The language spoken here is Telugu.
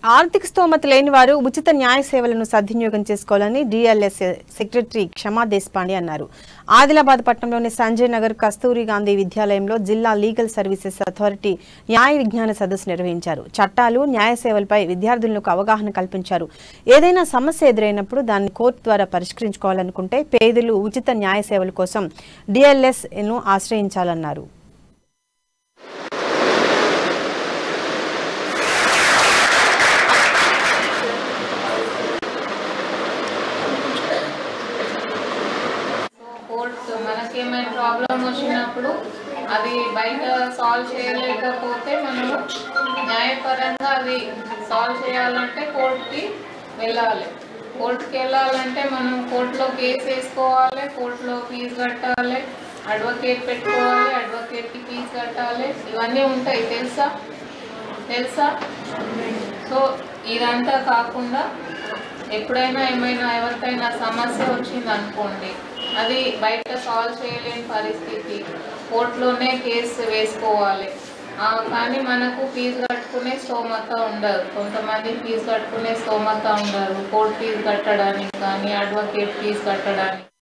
ఆర్థిక స్తోమత లేని వారు ఉచిత న్యాయ సేవలను సద్వినియోగం చేసుకోవాలని డిఎల్ఎస్ సెక్రటరీ క్షమా దేశపాండే అన్నారు. ఆదిలాబాద్ పట్టణంలోని సంజయ్ నగర్ కస్తూరి గాంధీ విద్యాలయంలో జిల్లా లీగల్ సర్వీసెస్ అథారిటీ న్యాయ విజ్ఞాన సదస్సు నిర్వహించారు. చట్టాలు, న్యాయ సేవలపై విద్యార్థులకు అవగాహన కల్పించారు. ఏదైనా సమస్య ఎదురైనప్పుడు దాన్ని కోర్టు ద్వారా పరిష్కరించుకోవాలనుకుంటే పేదలు ఉచిత న్యాయ సేవల కోసం డిఎల్ఎస్ ను ఆశ్రయించాలన్నారు. మనకేమైనా ప్రాబ్లం వచ్చినప్పుడు అది బయట సాల్వ్ చేయలేకపోతే మనము న్యాయపరంగా అది సాల్వ్ చేయాలంటే కోర్టుకి వెళ్ళాలి. కోర్టుకి వెళ్ళాలంటే మనం కోర్టులో కేసు వేసుకోవాలి, కోర్టులో ఫీజు కట్టాలి, అడ్వకేట్ పెట్టుకోవాలి, అడ్వకేట్కి ఫీజు కట్టాలి, ఇవన్నీ ఉంటాయి. తెలుసా? సో ఇదంతా కాకుండా ఎప్పుడైనా ఎవరికైనా సమస్య వచ్చింది అనుకోండి, అది బయట సాల్వ్ చేయలేని పరిస్థితి, కోర్టులోనే కేసు వేసుకోవాలి. కానీ మనకు ఫీజు కట్టుకునే స్తోమత ఉండదు. కొంతమంది ఫీజు కట్టుకునే స్తోమత ఉండదు, కోర్టు ఫీజు కట్టడానికి కానీ అడ్వకేట్ ఫీజు కట్టడానికి.